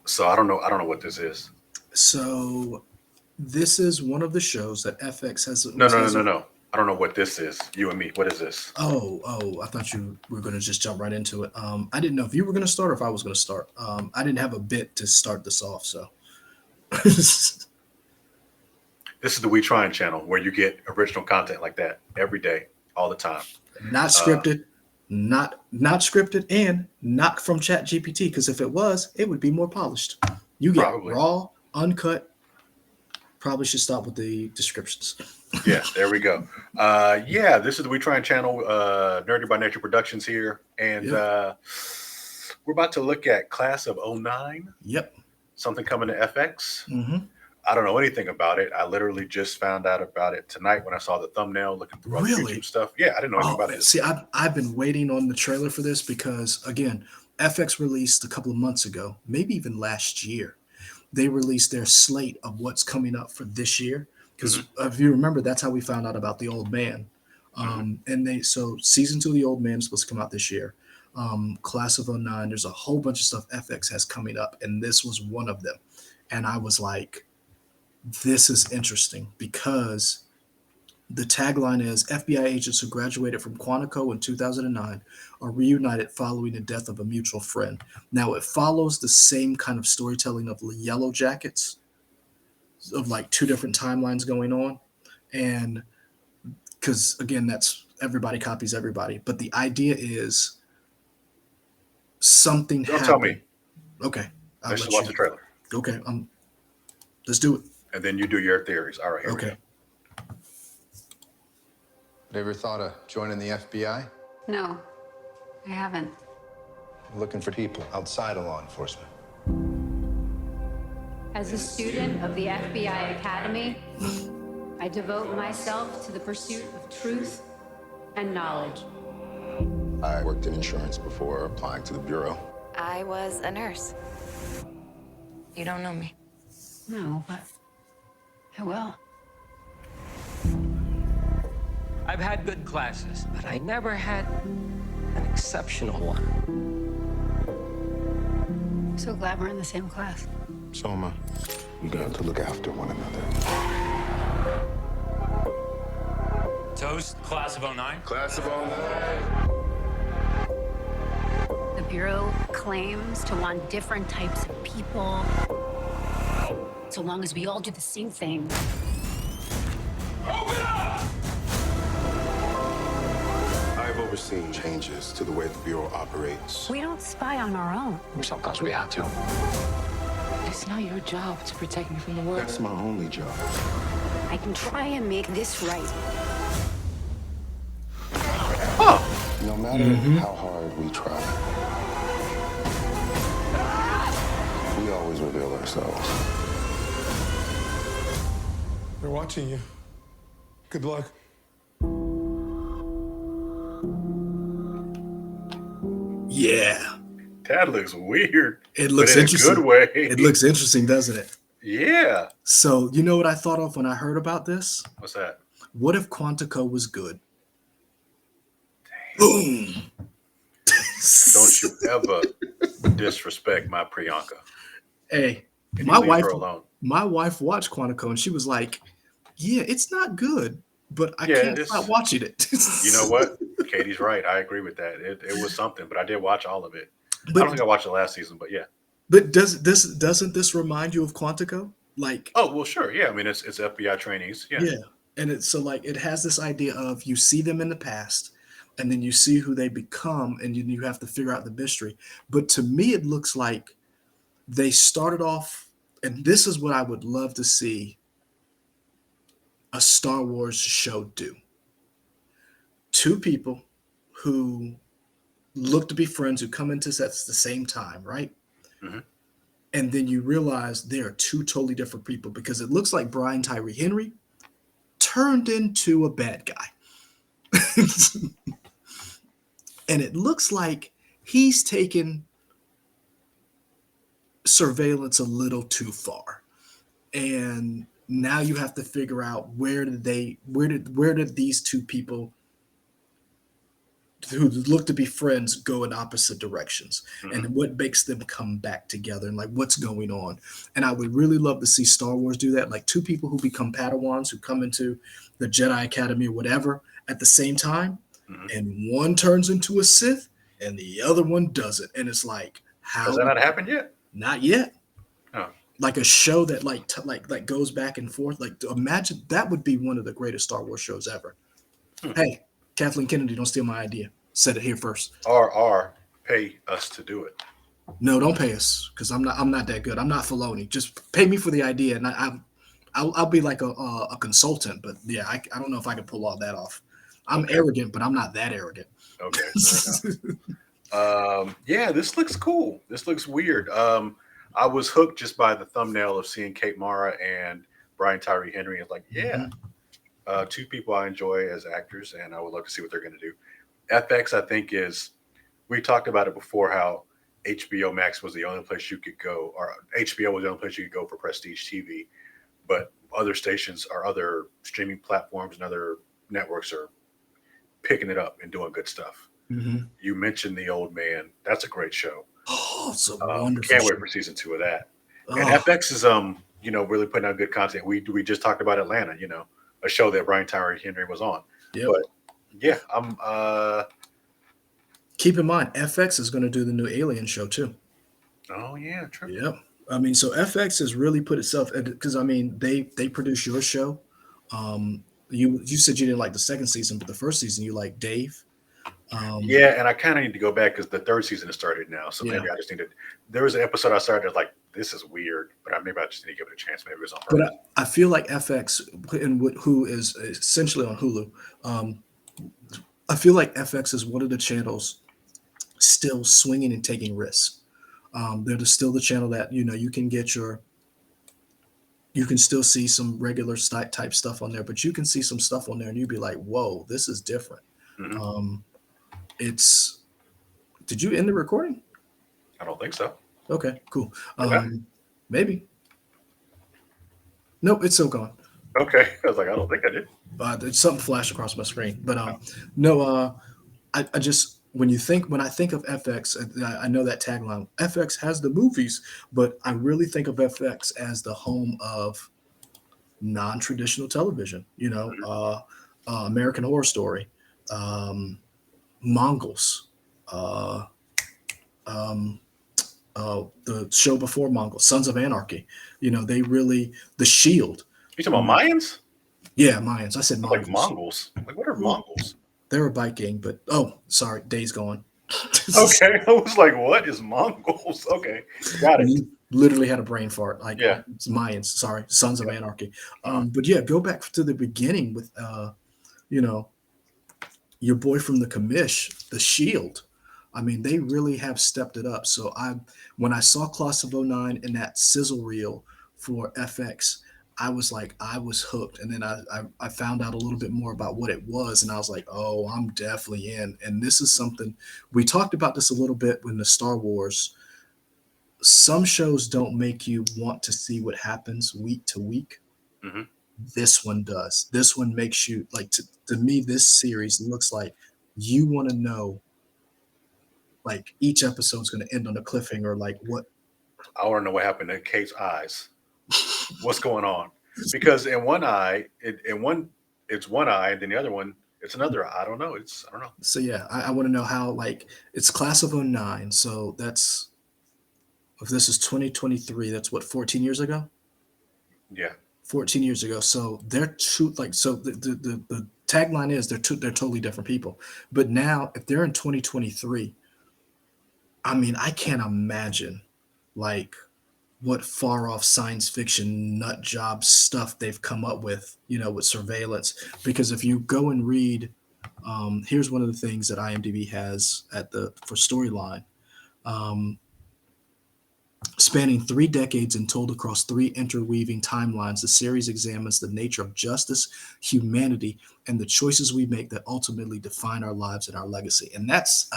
So I don't know what this is. So this is one of the shows that FX No, no, no, has. no, no. I don't know what this is. You and me. What is this? Oh, I thought you were going to just jump right into it. I didn't know if you were going to start or if I was going to start. I didn't have a bit to start this off, so This is the We Trying channel where you get original content like that every day, all the time. not Uh, scripted, not scripted, and not from Chat GPT. Because if it was, it would be more polished. You get Probably. raw, uncut. Probably should stop with the descriptions. Yeah, there we go. Yeah, this is the We Trying channel, Nerdy by Nature Productions here. And Yep, we're about to look at Class of '09, yep. something coming to FX. Hmm. I don't know anything about it. I literally just found out about it tonight when I saw the thumbnail looking through other YouTube Really? stuff. Yeah, I didn't know anything Oh about man, this. see, I've been waiting on the trailer for this because again, FX released a couple of months ago, maybe even last year. They released their slate of what's coming up for this year. Hmm. Because if you remember, that's how we found out about the Old Man. Hmm. And they so season two of the Old Man is supposed to come out this year. Class of '09. There's a whole bunch of stuff FX has coming up, and this was one of them. And I was like, this is interesting because the tagline is FBI agents who graduated from Quantico in 2009 are reunited following the death of a mutual friend. Now, it follows the same kind of storytelling of Yellow Jackets, of like two different timelines going on. And because, again, that's everybody copies everybody. But the idea is something Don't tell me. happened. Okay, I'll Let's just let watch you. the trailer. Okay, let's do it. And then you do your theories. All right, here we go. Okay. Ever thought of joining the FBI? No, I haven't. Looking for people outside of law enforcement. As a student of the FBI Academy, I devote myself to the pursuit of truth and knowledge. I worked in insurance before applying to the Bureau. I was a nurse. You don't know me. No, but I will. I've had good classes, but I never had an exceptional one. So glad we're in the same class. Soma, we got to look after one another. Toast, class of '09. Class of 09. The Bureau claims to want different types of people, so long as we all do the same thing. I've overseen changes to the way the Bureau operates. We don't spy on our own. Sometimes we have to. It's not your job to protect me from the world. That's my only job. I can try and make this right. Huh. No matter how hard we try, we always reveal ourselves. They're watching you. Good luck. Yeah, That looks weird. it looks but in interesting. a good way. It looks interesting, doesn't it? Yeah. So, you know what I thought of when I heard about this? What's that? What if Quantico was good? Boom. Don't you ever disrespect my Priyanka. Hey, Can my you leave wife her alone? my wife watched Quantico and she was like, "Yeah, it's not good, but I Yeah, can't it's- stop watching it." You know what? Katie's right. I agree with that. It was something, but I did watch all of it. I don't But think I watched the last season, but yeah. doesn't this remind you of Quantico? Like, Oh well, sure. Yeah, I mean it's FBI trainees. Yeah. yeah, and it's so like it has this idea of you see them in the past, and then you see who they become, and you have to figure out the mystery. But to me, it looks like they started off, and this is what I would love to see a Star Wars show do. Two people who look to be friends who come into sets at the same time, right? Mhm. And then you realize they are two totally different people because it looks like Brian Tyree Henry turned into a bad guy. And it looks like he's taken surveillance a little too far. And now you have to figure out where did these two people who look to be friends go in opposite directions, Mhm. and what makes them come back together, and like what's going on. And I would really love to see Star Wars do that, like two people who become Padawans who come into the Jedi Academy or whatever at the same time, Mhm. and one turns into a Sith and the other one doesn't, and it's like, how? Has that not happened yet? Not yet. Oh. Like a show that like goes back and forth. Like, imagine that would be one of the greatest Star Wars shows ever. Hey, Kathleen Kennedy, don't steal my idea. Said it here first. Or pay us to do it. No, don't pay us because I'm not that good. I'm not Filoni. Just pay me for the idea, and I'll be like a consultant. But yeah, I don't know if I can pull all that off. I'm Okay. arrogant, but I'm not that arrogant. Okay. fair enough. Yeah, this looks cool. This looks weird. I was hooked just by the thumbnail of seeing Kate Mara and Brian Tyree Henry. It's like, yeah, two people I enjoy as actors, and I would love to see what they're going to do. FX, I think, we talked about it before, how HBO Max was the only place you could go, or HBO was the only place you could go for prestige TV, but other stations or other streaming platforms and other networks are picking it up and doing good stuff. Mhm. You mentioned The Old Man. That's a great show. Oh, it's a wonderful. Can't show. wait for season 2 of that. Oh, And FX is really putting out good content. We just talked about Atlanta, a show that Brian Tyree Henry was on. yep. But yeah, I'm Keep in mind, FX is going to do the new Alien show too. oh yeah, true. Yep. I mean, so FX has really put itself, because I mean, they produce your show. You said you didn't like the second season, but the first season you like Dave. Yeah, and I kind of need to go back because the third season has started now. So maybe Yeah. I just need to. There was an episode I started like, this is weird, but maybe I just need to give it a chance. Maybe it was on But purpose. I feel like FX, who is essentially on Hulu, I feel like FX is one of the channels still swinging and taking risks. They're still the channel that you can get you can still see some regular type stuff on there, but you can see some stuff on there and you'd be like, whoa, this is different. Mhm. Did you end the recording? I don't think so. Okay, cool. Okay. Maybe. Nope, it's still gone. Okay, I was like, I don't think I did. There's something flashed across my screen, but no. I just when I think of FX, I know that tagline. FX has the movies, but I really think of FX as the home of non-traditional television. American Horror Story, Mongols, the show before Mongols, Sons of Anarchy. They really The Shield. You talking about Mayans? Yeah, Mayans. I said Mongols. Like Mongols? Like what are Mongols? They're a Viking, but sorry, Days Gone. Okay, I was like, what is Mongols? Okay, got it. You literally had a brain fart. Like, Yeah. it's Mayans. Sorry, Sons of Anarchy. But yeah, go back to the beginning with your boy from the Commish, The Shield. I mean, they really have stepped it up. So when I saw Class of '09 in that sizzle reel for FX, I was hooked. And then I found out a little bit more about what it was. And I was like, oh, I'm definitely in. And this is something, we talked about this a little bit when the Star Wars, some shows don't make you want to see what happens week to week. Mhm. This one does. This one makes you like, to me, this series looks like you want to know, like each episode's going to end on a cliffhanger. Like what? I want to know what happened to Kate's eyes. What's going on? Because in one eye, it's one eye, and then the other one, it's another eye. I don't know. I don't know. So yeah, I want to know how, like, it's Class of '09. So if this is 2023, that's what, 14 years ago? Yeah. 14 years ago. So they're two, like, so the tagline is they're totally different people. But now if they're in 2023, I mean, I can't imagine like what far off science fiction nut job stuff they've come up with, with surveillance. Because if you go and read, here's one of the things that IMDb has for storyline. Spanning 3 decades and told across 3 interweaving timelines, the series examines the nature of justice, humanity, and the choices we make that ultimately define our lives and our legacy. And that's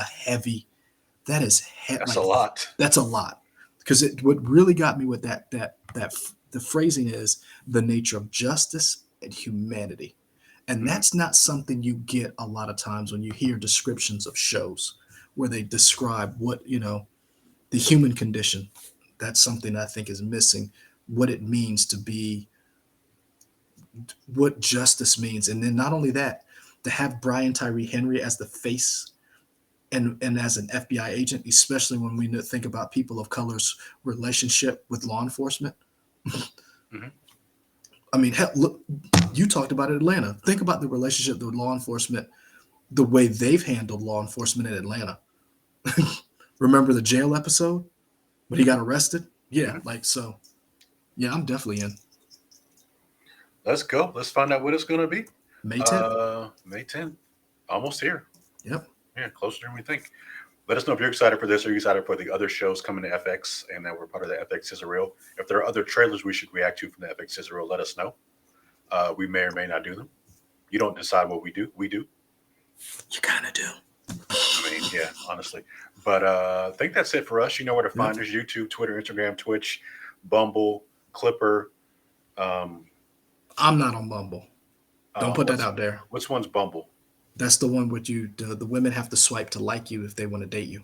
That's a lot. That's a lot. Because what really got me with the phrasing is the nature of justice and humanity. And that's not something you get a lot of times when you hear descriptions of shows where they describe what, the human condition. That's something I think is missing, what it means to be, what justice means. And then not only that, to have Brian Tyree Henry as the face and as an FBI agent, especially when we think about people of color's relationship with law enforcement. Mhm. I mean, hell, look, you talked about Atlanta. Think about the relationship with law enforcement, the way they've handled law enforcement in Atlanta. Remember the jail episode when he got arrested? Yeah, yeah, I'm definitely in. Let's go. Let's find out what it's going to be. May 10th. May 10th. Almost here. Yep. Yeah, closer than we think. Let us know if you're excited for this or you're excited for the other shows coming to FX and that we're part of the FX Israel. If there are other trailers we should react to from the FX Israel, let us know. We may or may not do them. You don't decide what we do. We do. You kind of do. I mean, yeah, honestly. But I think that's it for us. You know where to find us: YouTube, Twitter, Instagram, Twitch, Bumble, Clipper. I'm not on Bumble. Don't put that out there. Which one's Bumble? That's the one with you. The women have to swipe to like you if they want to date you.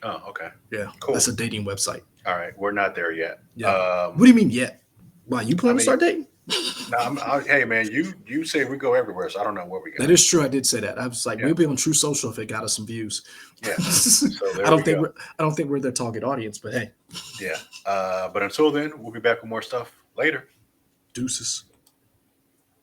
Oh, okay. Yeah, Cool. That's a dating website. All right, we're not there yet. Yeah. What do you mean yet? Why you plan to start dating? Hey man, you say we go everywhere, so I don't know where we go. That is true. I did say that. I was like, Yeah. we'll be on True Social if it got us some views. Yeah. So there I don't we think go. I don't think we're their target audience, but hey, Yeah. But until then, we'll be back with more stuff later. deuces.